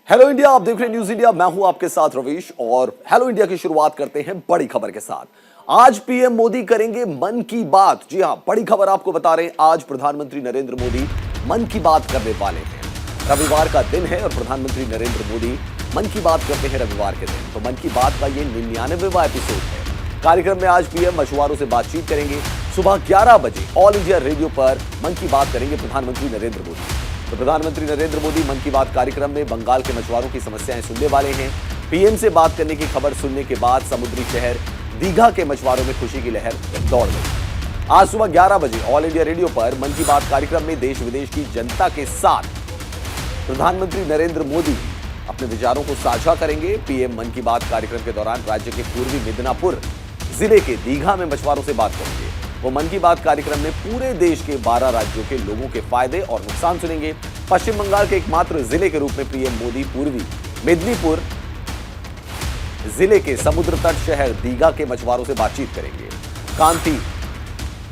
Hello India, आप देख रहे हैं न्यूज इंडिया। मैं हूं आपके साथ रवीश और हेलो इंडिया की शुरुआत करते हैं बड़ी खबर के साथ। आज पीएम मोदी करेंगे मन की बात। जी हां, बड़ी खबर आपको बता रहे हैं, आज प्रधानमंत्री नरेंद्र मोदी मन की बात करने वाले हैं। रविवार का दिन है और प्रधानमंत्री नरेंद्र मोदी मन की बात करते हैं रविवार के दिन। तो मन की बात का ये 99वां एपिसोड है। कार्यक्रम में आज पीएम मछुआरों से बातचीत करेंगे। सुबह 11 बजे ऑल इंडिया रेडियो पर मन की बात करेंगे प्रधानमंत्री नरेंद्र मोदी। तो प्रधानमंत्री नरेंद्र मोदी मन की बात कार्यक्रम में बंगाल के मछुआरों की समस्याएं सुनने वाले हैं। पीएम से बात करने की खबर सुनने के बाद समुद्री शहर दीघा के मछुआरों में खुशी की लहर दौड़ गई। आज सुबह 11 बजे ऑल इंडिया रेडियो पर मन की बात कार्यक्रम में देश विदेश की जनता के साथ प्रधानमंत्री नरेंद्र मोदी अपने विचारों को साझा करेंगे। पीएम मन की बात कार्यक्रम के दौरान राज्य के पूर्वी मिदनापुर जिले के दीघा में मछुआरों से बात करेंगे। वो मन की बात कार्यक्रम में पूरे देश के 12 राज्यों के लोगों के फायदे और नुकसान सुनेंगे। पश्चिम बंगाल के एकमात्र जिले के रूप में पीएम मोदी पूर्वी मेदिनीपुर जिले के समुद्र तट शहर दीघा के मछुआरों से बातचीत करेंगे। कांति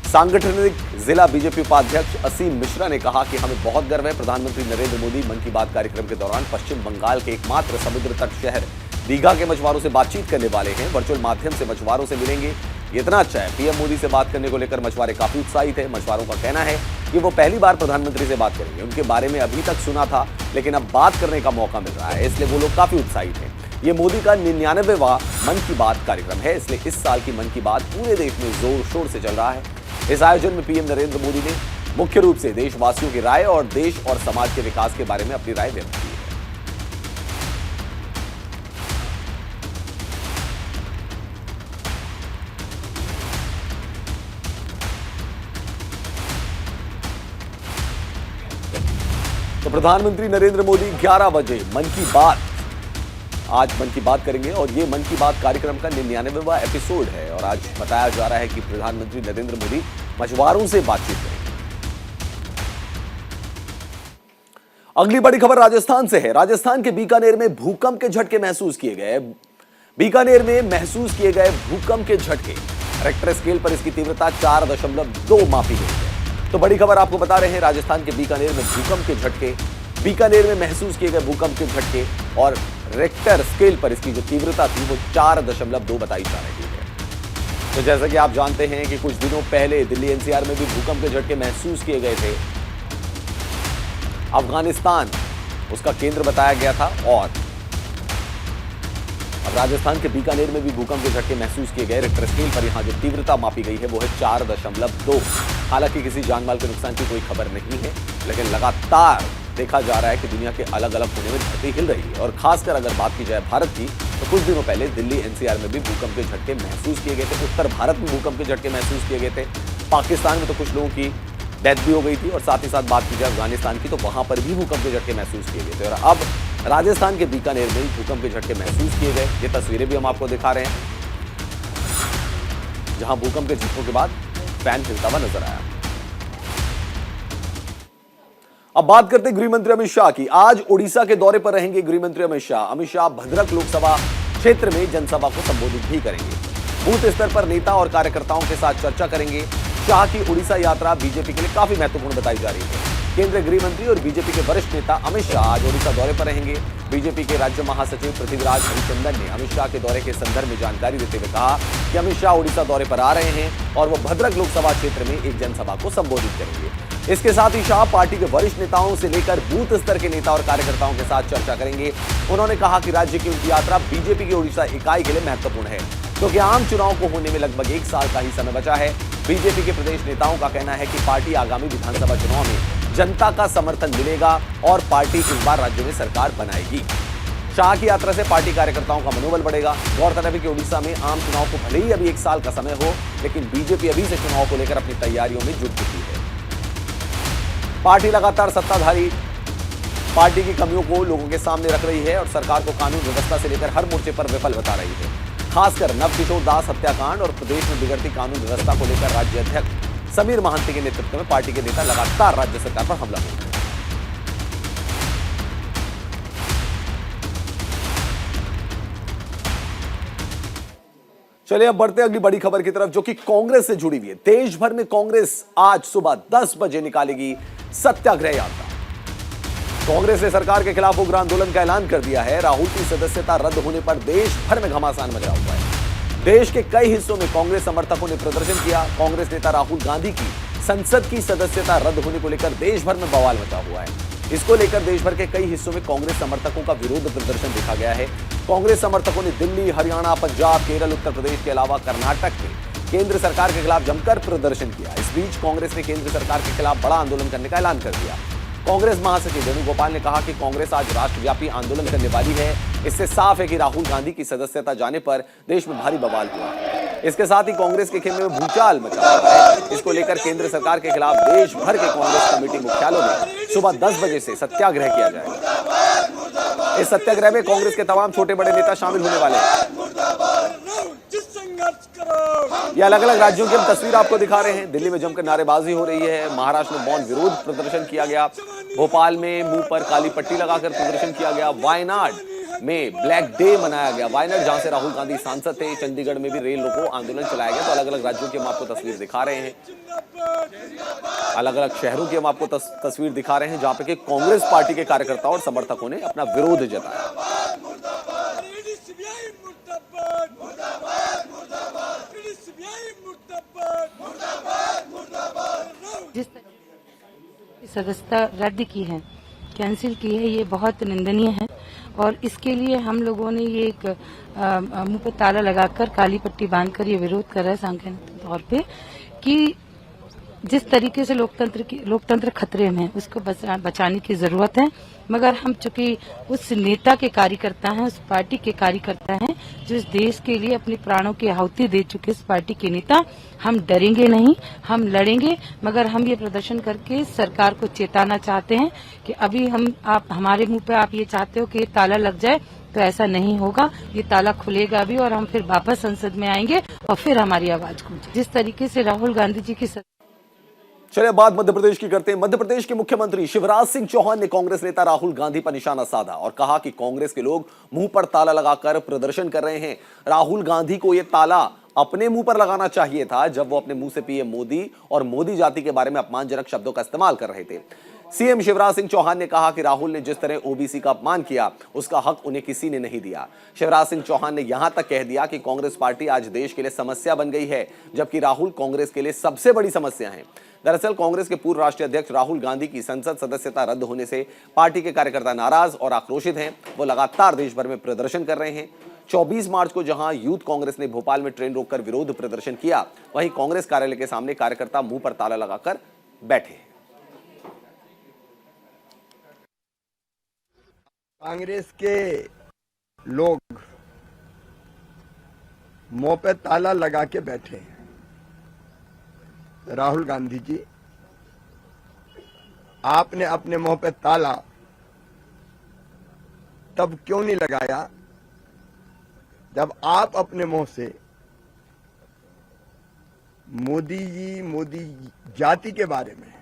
सांगठनिक जिला बीजेपी उपाध्यक्ष असीम मिश्रा ने कहा कि हमें बहुत गर्व है, प्रधानमंत्री नरेंद्र मोदी मन की बात कार्यक्रम के दौरान पश्चिम बंगाल के एकमात्र समुद्र तट शहर दीघा के मछुआरों से बातचीत करने वाले हैं। वर्चुअल माध्यम से मछुआरों से मिलेंगे। इतना अच्छा है, पीएम मोदी से बात करने को लेकर मछुआरे काफी उत्साहित है। मछुआरों का कहना है कि वो पहली बार प्रधानमंत्री से बात करेंगे। उनके बारे में अभी तक सुना था, लेकिन अब बात करने का मौका मिल रहा है, इसलिए वो लोग काफी उत्साहित हैं। ये मोदी का 99वां मन की बात कार्यक्रम है, इसलिए इस साल की मन की बात पूरे देश में जोर शोर से चल रहा है। इस आयोजन में पीएम नरेंद्र मोदी ने मुख्य रूप से देशवासियों की राय और देश और समाज के विकास के बारे में अपनी राय व्यक्त की है। तो प्रधानमंत्री नरेंद्र मोदी 11 बजे मन की बात आज मन की बात करेंगे और ये मन की बात कार्यक्रम का 99वां एपिसोड है। और आज बताया जा रहा है कि प्रधानमंत्री नरेंद्र मोदी मछुआरों से बातचीत करेंगे। अगली बड़ी खबर राजस्थान से है। राजस्थान के बीकानेर में भूकंप के झटके महसूस किए गए। बीकानेर में महसूस किए गए भूकंप के झटके, रेक्टर स्केल पर इसकी तीव्रता 4.2 मापी गई है। तो बड़ी खबर आपको बता रहे हैं, राजस्थान के बीकानेर में भूकंप के झटके, बीकानेर में महसूस किए गए भूकंप के झटके और रेक्टर स्केल पर इसकी जो तीव्रता थी वो 4.2 बताई जा रही है। तो जैसा कि आप जानते हैं कि कुछ दिनों पहले दिल्ली एनसीआर में भी भूकंप के झटके महसूस किए गए थे। अफगानिस्तान उसका केंद्र बताया गया था और अब राजस्थान के बीकानेर में भी भूकंप के झटके महसूस किए गए। रेक्टर स्केल पर यहां जो तीव्रता मापी गई है वो है 4.2। हालांकि किसी जानमाल के नुकसान की कोई खबर नहीं है, लेकिन लगातार देखा जा रहा है कि दुनिया के अलग अलग कोने में धरती हिल रही है। और खासकर अगर बात की जाए भारत की, तो कुछ दिनों पहले दिल्ली एनसीआर में भी भूकंप के झटके महसूस किए गए थे। उत्तर भारत में भूकंप के झटके महसूस किए गए थे। पाकिस्तान में तो कुछ लोगों की डेथ भी हो गई थी। और साथ ही साथ बात की जाए अफगानिस्तान की, तो वहां पर भी भूकंप के झटके महसूस किए गए थे। और अब राजस्थान के बीकानेर में भूकंप के झटके महसूस किए गए। ये तस्वीरें भी हम आपको दिखा रहे हैं, जहां भूकंप के झटकों के बाद फैन हिलता हुआ नजर आया। अब बात करते हैं गृह मंत्री अमित शाह की। आज ओडिशा के दौरे पर रहेंगे गृह मंत्री अमित शाह। अमित शाह भद्रक लोकसभा क्षेत्र में जनसभा को संबोधित भी करेंगे। बूथ स्तर पर नेता और कार्यकर्ताओं के साथ चर्चा करेंगे। शाह की ओडिशा यात्रा बीजेपी के लिए काफी महत्वपूर्ण बताई जा रही है। केंद्रीय गृह मंत्री और बीजेपी के वरिष्ठ नेता अमित शाह आज ओडिशा दौरे पर रहेंगे। बीजेपी के राज्य महासचिव पृथ्वीराज हरिचंदन ने अमित शाह के दौरे के संदर्भ में जानकारी देते हुए कहा कि अमित शाह ओडिशा दौरे पर आ रहे हैं और वो भद्रक लोकसभा क्षेत्र में एक जनसभा को संबोधित करेंगे। इसके साथ ही शाह पार्टी के वरिष्ठ नेताओं से लेकर बूथ स्तर के नेता और कार्यकर्ताओं के साथ चर्चा करेंगे। उन्होंने कहा कि राज्य की उनकी यात्रा बीजेपी की ओडिशा इकाई के लिए महत्वपूर्ण है, क्योंकि आम चुनाव को होने में लगभग 1 साल का ही समय बचा है। बीजेपी के प्रदेश नेताओं का कहना है कि पार्टी आगामी विधानसभा चुनाव में जनता का समर्थन मिलेगा और पार्टी इस बार राज्य में सरकार बनाएगी। शाह की यात्रा से पार्टी कार्यकर्ताओं का मनोबल बढ़ेगा। गौरतलब है कि ओडिशा में आम चुनाव को भले ही अभी 1 साल का समय हो, लेकिन बीजेपी अभी से चुनाव को लेकर अपनी तैयारियों में जुट चुकी है। पार्टी लगातार सत्ताधारी पार्टी की कमियों को लोगों के सामने रख रही है और सरकार को कानून व्यवस्था से लेकर हर मोर्चे पर विफल बता रही है। खासकर नवकिशोर दास हत्याकांड और प्रदेश में बिगड़ती कानून व्यवस्था को लेकर राज्य अध्यक्ष समीर महांती के नेतृत्व में पार्टी के नेता लगातार राज्य सरकार पर हमला कर रहे हैं। चलिए अब बढ़ते अगली बड़ी खबर की तरफ, जो कि कांग्रेस से जुड़ी हुई है। देश भर में कांग्रेस आज सुबह 10 बजे निकालेगी सत्याग्रह यात्रा। कांग्रेस ने सरकार के खिलाफ उग्र आंदोलन का ऐलान कर दिया है। राहुल की सदस्यता रद्द होने पर देश भर में घमासान मचा हुआ है। देश के कई हिस्सों में कांग्रेस समर्थकों ने प्रदर्शन किया। कांग्रेस नेता राहुल गांधी की संसद की सदस्यता रद्द होने को लेकर देश भर में बवाल मचा हुआ है। इसको लेकर देश भर के कई हिस्सों में कांग्रेस समर्थकों का विरोध प्रदर्शन देखा गया है। कांग्रेस समर्थकों ने दिल्ली, हरियाणा, पंजाब, केरल, उत्तर प्रदेश के अलावा कर्नाटक में केंद्र सरकार के खिलाफ जमकर प्रदर्शन किया। इस बीच कांग्रेस ने केंद्र सरकार के खिलाफ बड़ा आंदोलन करने का ऐलान कर दिया। कांग्रेस महासचिव वेणुगोपाल ने कहा कि कांग्रेस आज राष्ट्रव्यापी आंदोलन करने वाली है। इससे साफ है कि राहुल गांधी की सदस्यता जाने पर देश में भारी बवाल हुआ है। इसके साथ ही कांग्रेस के खेमे में भूचाल मचा हुआ है। इसको लेकर केंद्र सरकार के खिलाफ देश भर के कांग्रेस कमेटी मुख्यालयों में सुबह 10 बजे से सत्याग्रह किया जाएगा। इस सत्याग्रह में कांग्रेस के तमाम छोटे बड़े नेता शामिल होने वाले हैं। ये अलग अलग राज्यों की हम तस्वीर आपको दिखा रहे हैं। दिल्ली में जमकर नारेबाजी हो रही है। महाराष्ट्र में मौन विरोध प्रदर्शन किया गया। भोपाल में मुंह पर काली पट्टी लगाकर प्रदर्शन किया गया। वायनाड में ब्लैक डे मनाया गया। वायनाड जहां से राहुल गांधी सांसद थे, चंडीगढ़ में भी रेल रोको आंदोलन चलाया गया। तो अलग अलग राज्यों की हम आपको तस्वीर दिखा रहे हैं। अलग अलग शहरों की हम आपको तस्वीर दिखा रहे हैं जहां पे कांग्रेस पार्टी के कार्यकर्ताओं और समर्थकों ने अपना विरोध जताया। जिस सदस्यता रद्द की है, कैंसिल की है, ये बहुत निंदनीय है। और इसके लिए हम लोगों ने ये एक मुंह पर ताला लगाकर काली पट्टी बांधकर ये विरोध कर रहे हैं सांकेतिक तौर पे कि जिस तरीके से लोकतंत्र खतरे में है, उसको बचाने की जरूरत है। मगर हम चूंकि उस नेता के कार्यकर्ता हैं, उस पार्टी के कार्यकर्ता हैं जो इस देश के लिए अपने प्राणों की आहुति दे चुके इस पार्टी के नेता, हम डरेंगे नहीं, हम लड़ेंगे। मगर हम ये प्रदर्शन करके सरकार को चेताना चाहते हैं कि अभी आप हमारे मुंह पे आप ये चाहते हो कि ये ताला लग जाए, तो ऐसा नहीं होगा। ये ताला खुलेगा भी और हम फिर वापस संसद में आएंगे और फिर हमारी आवाज गूंजे। जिस तरीके से राहुल गांधी जी की चलिए बात मध्य प्रदेश की करते हैं। मध्य प्रदेश के मुख्यमंत्री शिवराज सिंह चौहान ने कांग्रेस नेता राहुल गांधी पर निशाना साधा और कहा कि कांग्रेस के लोग मुंह पर ताला लगाकर प्रदर्शन कर रहे हैं। राहुल गांधी को यह ताला अपने मुंह पर लगाना चाहिए था जब वो अपने मुंह से पीएम मोदी और मोदी जाति के बारे में अपमानजनक शब्दों का इस्तेमाल कर रहे थे। सीएम शिवराज सिंह चौहान ने कहा कि राहुल ने जिस तरह ओबीसी का अपमान किया, उसका हक उन्हें किसी ने नहीं दिया। शिवराज सिंह चौहान ने यहां तक कह दिया कि कांग्रेस पार्टी आज देश के लिए समस्या बन गई है, जबकि राहुल कांग्रेस के लिए सबसे बड़ी समस्या है। दरअसल कांग्रेस के पूर्व राष्ट्रीय अध्यक्ष राहुल गांधी की संसद सदस्यता रद्द होने से पार्टी के कार्यकर्ता नाराज और आक्रोशित हैं। वो लगातार देश भर में प्रदर्शन कर रहे हैं। 24 मार्च को जहां यूथ कांग्रेस ने भोपाल में ट्रेन रोककर विरोध प्रदर्शन किया, वहीं कांग्रेस कार्यालय के सामने कार्यकर्ता मुंह पर ताला लगाकर बैठे। कांग्रेस के लोग मुंह पे ताला लगा के बैठे हैं। राहुल गांधी जी, आपने अपने मुंह पे ताला तब क्यों नहीं लगाया जब आप अपने मुंह से मोदी जी, मोदी जाति के बारे में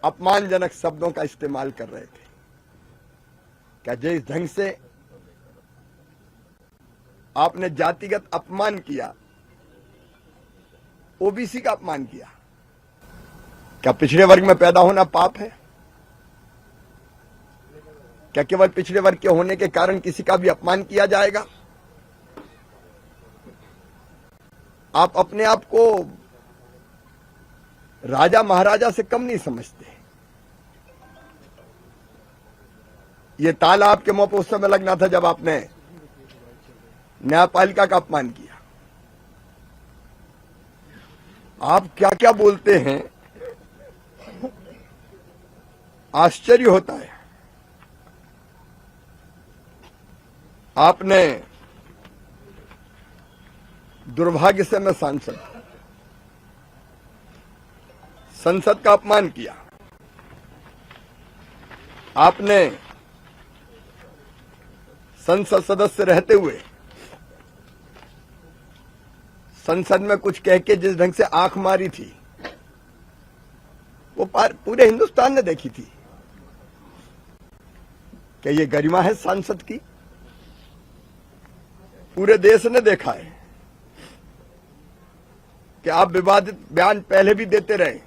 अपमानजनक शब्दों का इस्तेमाल कर रहे थे। क्या जिस ढंग से आपने जातिगत अपमान किया, ओबीसी का अपमान किया, क्या पिछड़े वर्ग में पैदा होना पाप है? क्या केवल पिछड़े वर्ग के होने के कारण किसी का भी अपमान किया जाएगा? आप अपने आप को राजा महाराजा से कम नहीं समझते। ये ताला आपके मुंह पर उस समय लगना था जब आपने न्यायपालिका का अपमान किया। आप क्या क्या बोलते हैं, आश्चर्य होता है। आपने दुर्भाग्य से मैं संसद का अपमान किया। आपने संसद सदस्य रहते हुए संसद में कुछ कह के जिस ढंग से आंख मारी थी, वो पूरे हिंदुस्तान ने देखी थी। क्या ये गरिमा है सांसद की? पूरे देश ने देखा है कि आप विवादित बयान पहले भी देते रहे।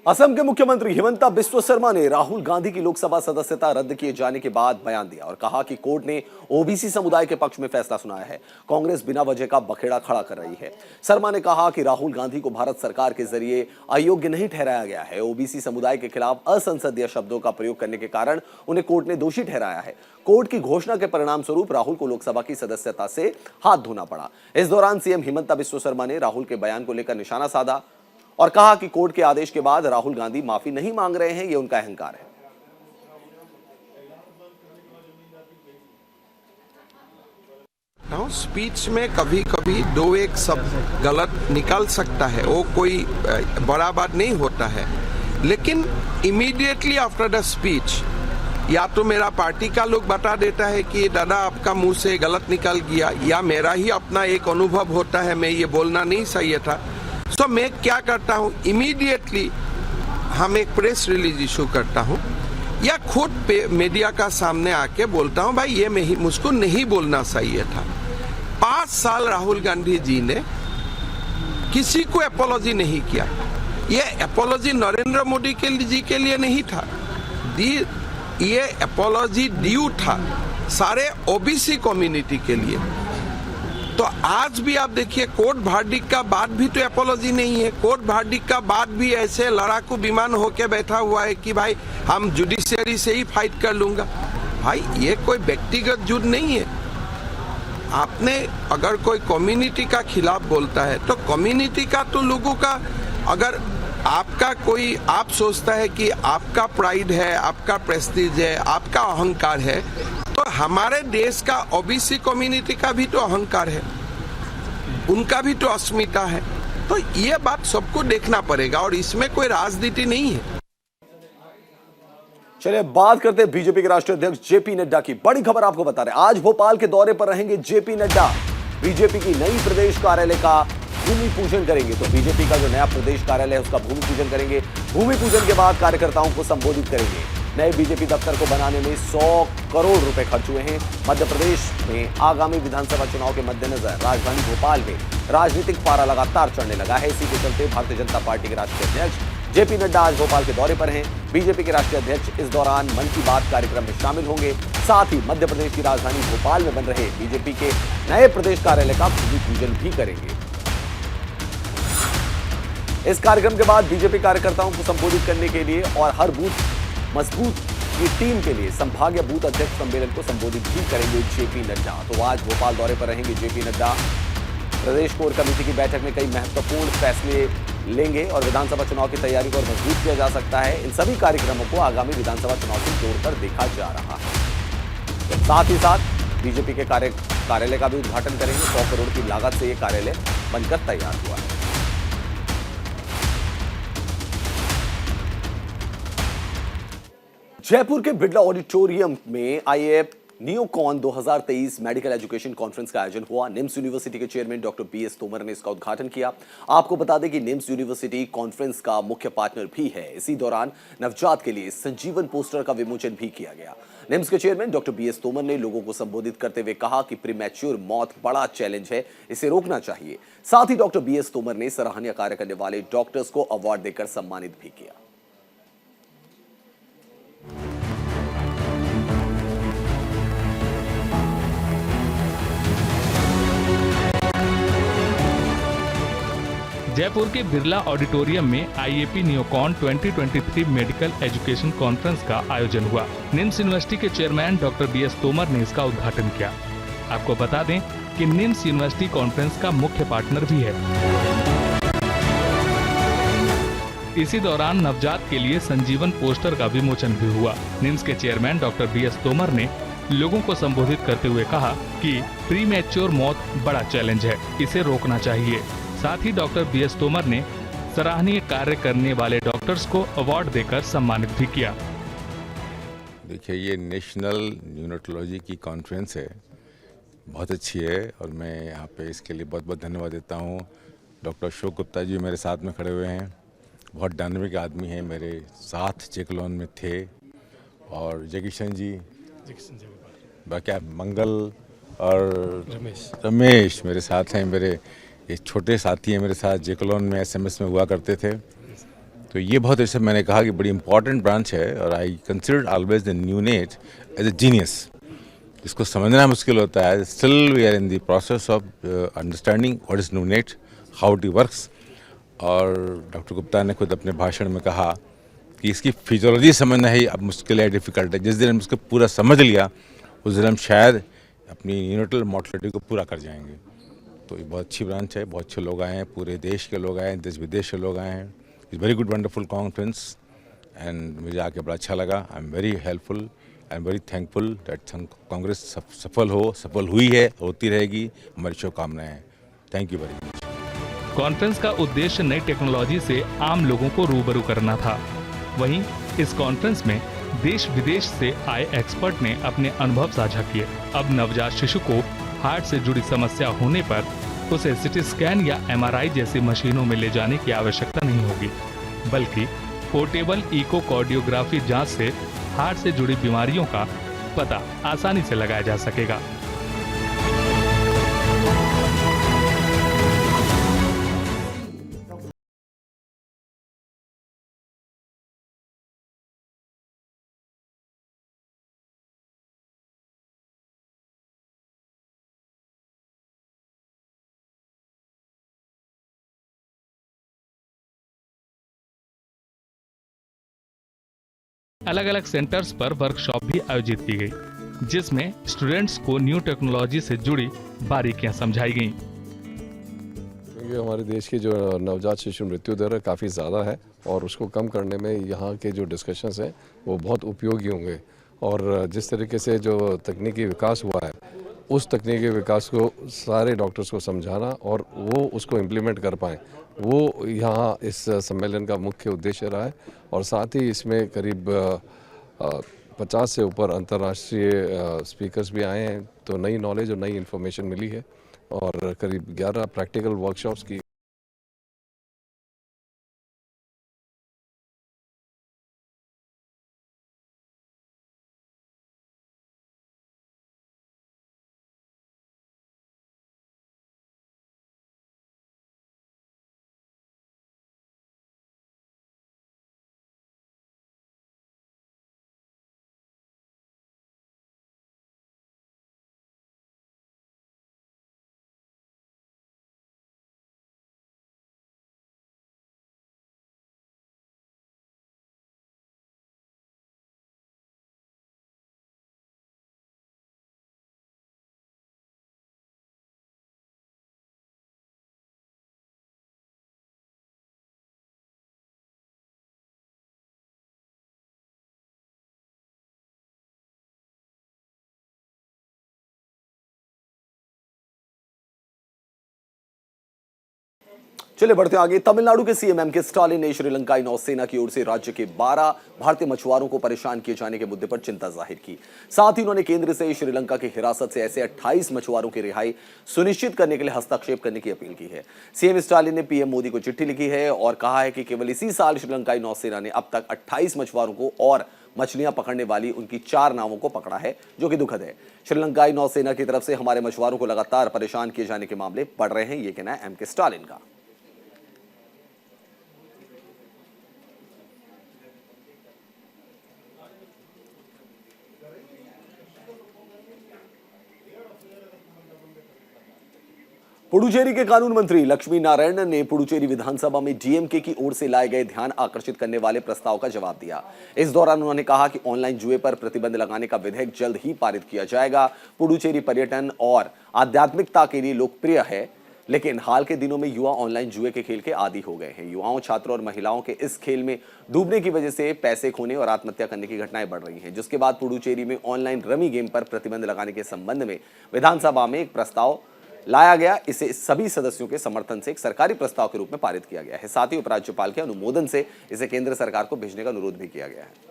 असम के मुख्यमंत्री हिमंता बिस्वा शर्मा ने राहुल गांधी की लोकसभा सदस्यता रद्द किए जाने के बाद बयान दिया और कहा कि कोर्ट ने ओबीसी समुदाय के पक्ष में फैसला सुनाया है। कांग्रेस बिना वजह का बखेड़ा खड़ा कर रही है। शर्मा ने कहा कि राहुल गांधी को भारत सरकार के जरिए अयोग्य नहीं ठहराया गया है। ओबीसी समुदाय के खिलाफ असंसदीय शब्दों का प्रयोग करने के कारण उन्हें कोर्ट ने दोषी ठहराया है। कोर्ट की घोषणा के परिणाम स्वरूप राहुल को लोकसभा की सदस्यता से हाथ धोना पड़ा। इस दौरान सीएम हिमंता बिस्वा शर्मा ने राहुल के बयान को लेकर निशाना साधा और कहा कि कोर्ट के आदेश के बाद राहुल गांधी माफी नहीं मांग रहे हैं, यह उनका अहंकार है। स्पीच में कभी कभी दो एक शब्द गलत निकल सकता है, वो कोई बड़ा बात नहीं होता है। लेकिन इमीडिएटली आफ्टर द स्पीच या तो मेरा पार्टी का लोग बता देता है कि दादा आपका मुंह से गलत निकल गया, या मेरा ही अपना एक अनुभव होता है मैं ये बोलना नहीं सही था। तो मैं क्या करता हूँ, इमीडिएटली हम एक प्रेस रिलीज इशू करता हूँ या खुद पे मीडिया का सामने आके बोलता हूँ भाई ये मुझको नहीं बोलना सही था। 5 साल राहुल गांधी जी ने किसी को एपोलॉजी नहीं किया। ये एपोलॉजी नरेंद्र मोदी जी के लिए नहीं था, ये एपोलॉजी ड्यू था सारे ओबीसी कम्युनिटी के लिए। तो आज भी आप देखिए कोर्ट वर्डिक्ट का बाद भी तो एपोलॉजी नहीं है। कोर्ट वर्डिक्ट का बाद भी ऐसे लड़ाकू विमान होके बैठा हुआ है कि भाई हम जुडिशियरी से ही फाइट कर लूंगा। भाई ये कोई व्यक्तिगत युद्ध नहीं है। आपने अगर कोई कम्युनिटी का खिलाफ बोलता है तो कम्युनिटी का तो लोगों का, अगर आपका कोई आप सोचता है कि आपका प्राइड है, आपका प्रेस्टीज है, आपका अहंकार है, तो हमारे देश का ओबीसी कम्युनिटी का भी तो अहंकार है, उनका भी तो अस्मिता है। तो ये बात सबको देखना पड़ेगा और इसमें कोई राजनीति नहीं है। चलिए बात करते हैं बीजेपी के राष्ट्रीय अध्यक्ष जेपी नड्डा की। बड़ी खबर आपको बता रहे हैं, आज भोपाल के दौरे पर रहेंगे जेपी नड्डा। बीजेपी की नई प्रदेश कार्यालय का भूमि पूजन करेंगे। तो बीजेपी का जो नया प्रदेश कार्यालय है उसका भूमि पूजन करेंगे। भूमि पूजन के बाद कार्यकर्ताओं को संबोधित करेंगे। नए बीजेपी दफ्तर को बनाने में 100 करोड़ रुपए खर्च हुए हैं। मध्य प्रदेश में आगामी विधानसभा चुनाव के मद्देनजर राजधानी भोपाल में राजनीतिक पारा लगातार चढ़ने लगा है। इसी के चलते भारतीय जनता पार्टी के राष्ट्रीय अध्यक्ष जेपी नड्डा आज भोपाल के दौरे पर हैं। बीजेपी के राष्ट्रीय अध्यक्ष इस दौरान मन की बात कार्यक्रम में शामिल होंगे। साथ ही मध्य प्रदेश की राजधानी भोपाल में बन रहे बीजेपी के नए प्रदेश कार्यालय का भूमि पूजन भी करेंगे। इस कार्यक्रम के बाद बीजेपी कार्यकर्ताओं को संबोधित करने के लिए और हर बूथ मजबूत की टीम के लिए संभागीय बूथ अध्यक्ष सम्मेलन को संबोधित भी करेंगे जेपी नड्डा। तो आज भोपाल दौरे पर रहेंगे जेपी नड्डा। प्रदेश कोर कमेटी की बैठक में कई महत्वपूर्ण फैसले लेंगे और विधानसभा चुनाव की तैयारी को और मजबूत किया जा सकता है। इन सभी कार्यक्रमों को आगामी विधानसभा चुनाव से जोड़कर देखा जा रहा है। साथ ही साथ बीजेपी के कार्यालय का भी उद्घाटन करेंगे। 100 करोड़ की लागत से यह कार्यालय बनकर तैयार हुआ है। जयपुर के बिरला ऑडिटोरियम में आईएएफ नियोकॉन 2023 मेडिकल एजुकेशन कॉन्फ्रेंस का आयोजन हुआ। निम्स यूनिवर्सिटी के चेयरमैन डॉक्टर बीएस तोमर ने इसका उद्घाटन किया। आपको बता दें कि निम्स यूनिवर्सिटी कॉन्फ्रेंस का मुख्य पार्टनर भी है। इसी दौरान नवजात के लिए संजीवन पोस्टर का विमोचन भी किया गया। निम्स के चेयरमैन डॉक्टर बीएस तोमर ने लोगों को संबोधित करते हुए कहा कि प्रीमैच्योर मौत बड़ा चैलेंज है, इसे रोकना चाहिए। साथ ही डॉक्टर बीएस तोमर ने सराहनीय कार्य करने वाले डॉक्टर्स को अवार्ड देकर सम्मानित भी किया। जयपुर के बिरला ऑडिटोरियम में आईएपी नियोकॉन 2023 मेडिकल एजुकेशन कॉन्फ्रेंस का आयोजन हुआ। निम्स यूनिवर्सिटी के चेयरमैन डॉक्टर बीएस तोमर ने इसका उद्घाटन किया। आपको बता दें कि निम्स यूनिवर्सिटी कॉन्फ्रेंस का मुख्य पार्टनर भी है। इसी दौरान नवजात के लिए संजीवन पोस्टर का विमोचन भी हुआ। निम्स के चेयरमैन डॉक्टर बीएस तोमर ने लोगों को संबोधित करते हुए कहा कि प्रीमैच्योर मौत बड़ा चैलेंज है, इसे रोकना चाहिए। साथ ही डॉक्टर बीएस तोमर ने सराहनीय कार्य करने वाले डॉक्टर्स को अवार्ड देकर सम्मानित भी किया। देखिए, ये नेशनल न्यूरोलॉजी की कॉन्फ्रेंस है, बहुत अच्छी है और मैं यहाँ पे इसके लिए बहुत बहुत धन्यवाद देता हूँ। डॉक्टर अशोक गुप्ता जी मेरे साथ में खड़े हुए हैं, बहुत डायनामिक आदमी हैं, मेरे साथ चेकलॉन में थे। और जगीशन जी, बाकी मंगल और रमेश मेरे साथ हैं। मेरे एक छोटे साथी हैं मेरे साथ, जेकलॉन में एसएमएस में हुआ करते थे। तो ये बहुत, जैसे मैंने कहा कि बड़ी इंपॉर्टेंट ब्रांच है, और I consider always the neonate as a genius. इसको समझना मुश्किल होता है। Still we are in the process of understanding what is neonate, how it works. और डॉक्टर गुप्ता ने खुद अपने भाषण में कहा कि इसकी फिजियोलॉजी समझना ही अब मुश्किल है, डिफ़िकल्ट है। जिस दिन हम इसको पूरा समझ लिया, उस दिन हम शायद अपनी यूनिटल मॉर्टलिटी को पूरा कर जाएंगे। तो ये बहुत अच्छी ब्रांच है, बहुत अच्छे लोग आए हैं, पूरे देश के लोग आए हैं, देश विदेश के लोग आए हैं। It's very good wonderful conference, and मुझे आके बड़ा अच्छा लगा। I am very helpful, I am very thankful that Congress सफल हुई है, होती रहेगी। हमारी शुभकामनाएं हैं। Thank you very much. Conference का उद्देश्य नई टेक्नोलॉजी से आम लोगों को रूबरू करना था। वहीं इस कॉन्फ्रेंस में देश विदेश से आए एक्सपर्ट ने अपने अनुभव साझा किए। अब नवजात शिशु को हार्ट से जुड़ी समस्या होने पर उसे सीटी स्कैन या एमआरआई जैसी मशीनों में ले जाने की आवश्यकता नहीं होगी, बल्कि पोर्टेबल इकोकार्डियोग्राफी जांच से हार्ट से जुड़ी बीमारियों का पता आसानी से लगाया जा सकेगा। अलग अलग सेंटर्स पर वर्कशॉप भी आयोजित की गई, जिसमें स्टूडेंट्स को न्यू टेक्नोलॉजी से जुड़ी बारीकियां समझाई गईं। क्योंकि हमारे देश की जो नवजात शिशु मृत्यु दर है काफ़ी ज़्यादा है, और उसको कम करने में यहाँ के जो डिस्कशंस हैं वो बहुत उपयोगी होंगे। और जिस तरीके से जो तकनीकी विकास हुआ है, उस तकनीकी विकास को सारे डॉक्टर्स को समझाना और वो उसको इम्प्लीमेंट कर पाएँ, वो यहाँ इस सम्मेलन का मुख्य उद्देश्य रहा है। और साथ ही इसमें करीब 50 से ऊपर अंतर्राष्ट्रीय स्पीकर्स भी आए हैं, तो नई नॉलेज और नई इन्फॉर्मेशन मिली है। और करीब 11 प्रैक्टिकल वर्कशॉप्स की चलिए बढ़ते आगे। तमिलनाडु के सीएम एमके स्टालिन ने श्रीलंकाई नौसेना की ओर से राज्य के 12 भारतीय मछुआरों को परेशान किए जाने के मुद्दे पर चिंता जाहिर की। साथ ही उन्होंने केंद्र से श्रीलंका की हिरासत से ऐसे 28 मछुआरों की रिहाई सुनिश्चित करने के लिए हस्तक्षेप करने की अपील की है। सीएम स्टालिन ने पीएम मोदी को चिट्ठी लिखी है और कहा है कि केवल इसी साल श्रीलंकाई नौसेना ने अब तक 28 मछुआरों को और मछलियां पकड़ने वाली उनकी 4 नावों को पकड़ा है, जो कि दुखद है। श्रीलंकाई नौसेना की तरफ से हमारे मछुआरों को लगातार परेशान किए जाने के मामले बढ़ रहे हैं, यह कहना है एमके स्टालिन का। पुडुचेरी के कानून मंत्री लक्ष्मी नारायणन ने पुडुचेरी विधानसभा में डीएमके की ओर से लाए गए ध्यान आकर्षित करने वाले प्रस्ताव का जवाब दिया। इस दौरान उन्होंने कहा कि ऑनलाइन जुए पर प्रतिबंध लगाने का विधेयक जल्द ही पारित किया जाएगा। पुडुचेरी पर्यटन और आध्यात्मिकता के लिए लोकप्रिय है, लेकिन हाल के दिनों में युवा ऑनलाइन जुए के खेल के आदी हो गए हैं। युवाओं, छात्रों और महिलाओं के इस खेल में डूबने की वजह से पैसे खोने और आत्महत्या करने की घटनाएं बढ़ रही हैं, जिसके बाद पुडुचेरी में ऑनलाइन रमी गेम पर प्रतिबंध लगाने के संबंध में विधानसभा में एक प्रस्ताव लाया गया। इसे सभी सदस्यों के समर्थन से एक सरकारी प्रस्ताव के रूप में पारित किया गया है। साथ ही उपराज्यपाल के अनुमोदन से इसे केंद्र सरकार को भेजने का अनुरोध भी किया गया है।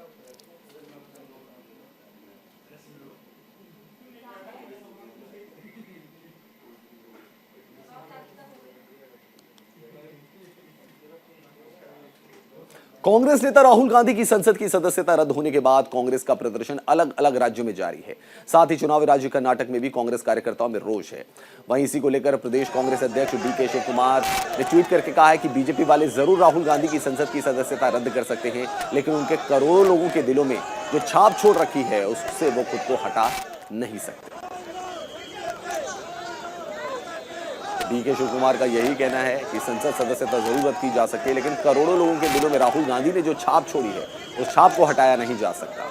कांग्रेस नेता राहुल गांधी की संसद की सदस्यता रद्द होने के बाद कांग्रेस का प्रदर्शन अलग अलग राज्यों में जारी है। साथ ही चुनावी राज्य कर्नाटक में भी कांग्रेस कार्यकर्ताओं में रोष है। वहीं इसी को लेकर प्रदेश कांग्रेस अध्यक्ष डीके शिव कुमार ने ट्वीट करके कहा है कि बीजेपी वाले जरूर राहुल गांधी की संसद की सदस्यता रद्द कर सकते हैं, लेकिन उनके करोड़ों लोगों के दिलों में जो छाप छोड़ रखी है उससे वो खुद को हटा नहीं सकते। डीके शिव कुमार का यही कहना है कि संसद सदस्यता जरूर रद्द की जा सकती है, लेकिन करोड़ों लोगों के दिलों में राहुल गांधी ने जो छाप छोड़ी है उस छाप को हटाया नहीं जा सकता।